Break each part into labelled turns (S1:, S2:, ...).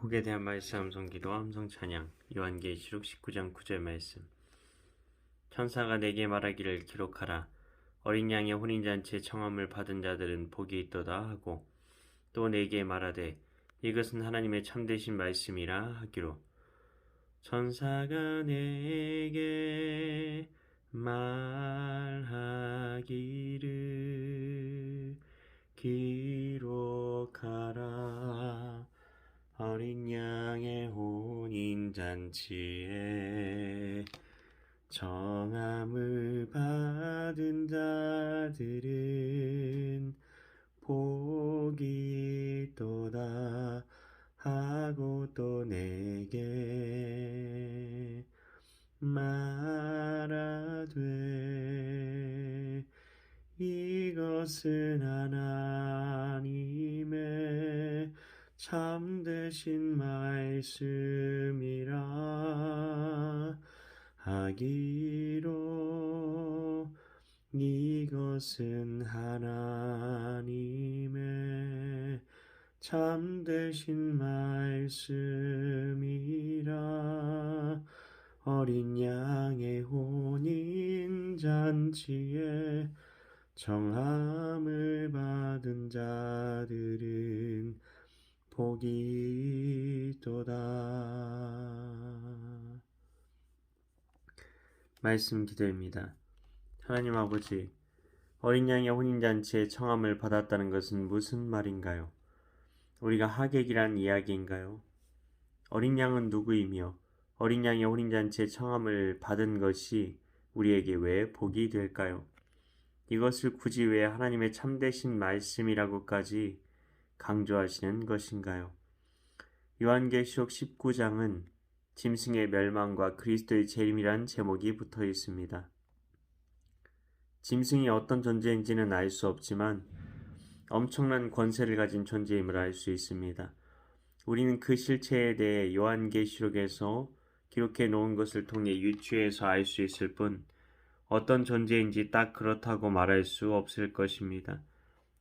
S1: 복에 대한 말씀 암송기도 암송 찬양 요한계시록 19장 9절 말씀. 천사가 내게 말하기를 기록하라. 어린 양의 혼인잔치의 청함을 받은 자들은 복이 있도다 하고 또 내게 말하되 이것은 하나님의 참되신 말씀이라 하기로 천사가 내게 말하기를 기록하라. 어린 양의 혼인잔치에 청함을 받은 자들은 복이 있도다 하고 또 내게 말하되 이것은 하나님의 참되신 말씀이라 하기로 이것은 하나님의 참되신 말씀이라. 어린 양의 혼인잔치에 청함을 받은 자들은 복이 있도다. 말씀 기도입니다. 하나님 아버지, 어린 양의 혼인잔치에 청함을 받았다는 것은 무슨 말인가요? 우리가 하객이란 이야기인가요? 어린 양은 누구이며 어린 양의 혼인잔치에 청함을 받은 것이 우리에게 왜 복이 될까요? 이것을 굳이 왜 하나님의 참되신 말씀이라고까지 강조하시는 것인가요? 요한계시록 19장은 짐승의 멸망과 그리스도의 재림이란 제목이 붙어 있습니다. 짐승이 어떤 존재인지는 알 수 없지만 엄청난 권세를 가진 존재임을 알 수 있습니다. 우리는 그 실체에 대해 요한계시록에서 기록해 놓은 것을 통해 유추해서 알 수 있을 뿐 어떤 존재인지 딱 그렇다고 말할 수 없을 것입니다.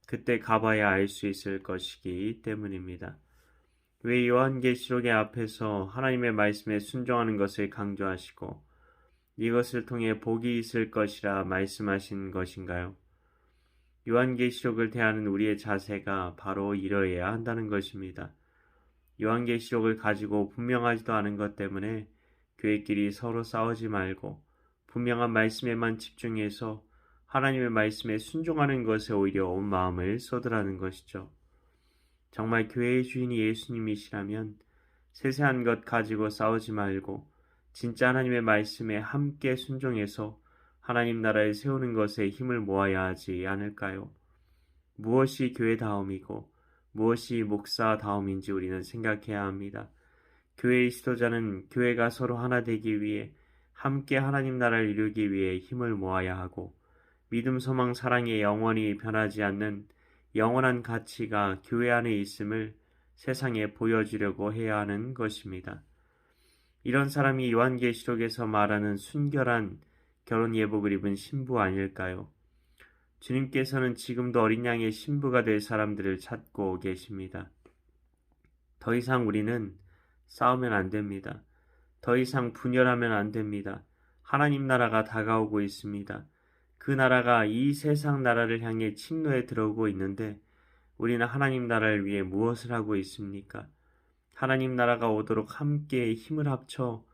S1: 그때 가봐야 알 수 있을 것이기 때문입니다. 왜 요한계시록의 앞에서 하나님의 말씀에 순종하는 것을 강조하시고 이것을 통해 복이 있을 것이라 말씀하신 것인가요? 요한계시록을 대하는 우리의 자세가 바로 이러해야 한다는 것입니다. 요한계시록을 가지고 분명하지도 않은 것 때문에 교회끼리 서로 싸우지 말고 분명한 말씀에만 집중해서 하나님의 말씀에 순종하는 것에 오히려 온 마음을 쏟으라는 것이죠. 정말 교회의 주인이 예수님이시라면 세세한 것 가지고 싸우지 말고 진짜 하나님의 말씀에 함께 순종해서 하나님 나라를 세우는 것에 힘을 모아야 하지 않을까요? 무엇이 교회다움이고 무엇이 목사다움인지 우리는 생각해야 합니다. 교회의 지도자는 교회가 서로 하나 되기 위해 함께 하나님 나라를 이루기 위해 힘을 모아야 하고 믿음, 소망, 사랑에 영원히 변하지 않는 영원한 가치가 교회 안에 있음을 세상에 보여주려고 해야 하는 것입니다. 이런 사람이 요한계시록에서 말하는 순결한 결혼 예복을 입은 신부 아닐까요? 주님께서는 지금도 어린 양의 신부가 될 사람들을 찾고 계십니다. 더 이상 우리는 싸우면 안 됩니다. 더 이상 분열하면 안 됩니다. 하나님 나라가 다가오고 있습니다. 그 나라가 이 세상 나라를 향해 침노에 들어오고 있는데 우리는 하나님 나라를 위해 무엇을 하고 있습니까? 하나님 나라가 오도록 함께 힘을 합쳐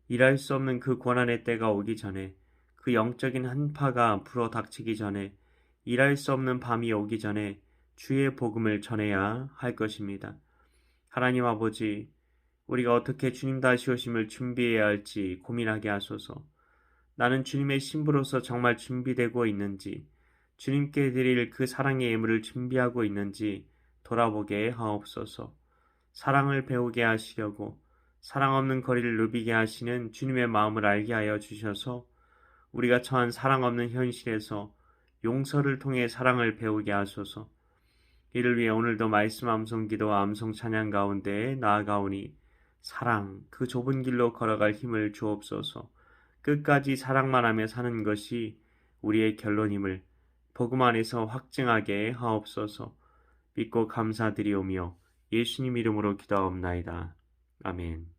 S1: 일할 수 없는 그 고난의 때가 오기 전에 그 영적인 한파가 불어 닥치기 전에 일할 수 없는 밤이 오기 전에 주의 복음을 전해야 할 것입니다. 하나님 아버지, 우리가 어떻게 주님 다시 오심을 준비해야 할지 고민하게 하소서. 나는 주님의 신부로서 정말 준비되고 있는지, 주님께 드릴 그 사랑의 예물을 준비하고 있는지 돌아보게 하옵소서. 사랑을 배우게 하시려고 사랑 없는 거리를 누비게 하시는 주님의 마음을 알게 하여 주셔서 우리가 처한 사랑 없는 현실에서 용서를 통해 사랑을 배우게 하소서. 이를 위해 오늘도 말씀 암송기도와 암송 찬양 가운데 나아가오니 사랑, 그 좁은 길로 걸어갈 힘을 주옵소서. 끝까지 사랑만 하며 사는 것이 우리의 결론임을 복음 안에서 확증하게 하옵소서. 믿고 감사드리오며 예수님 이름으로 기도하옵나이다. 아멘.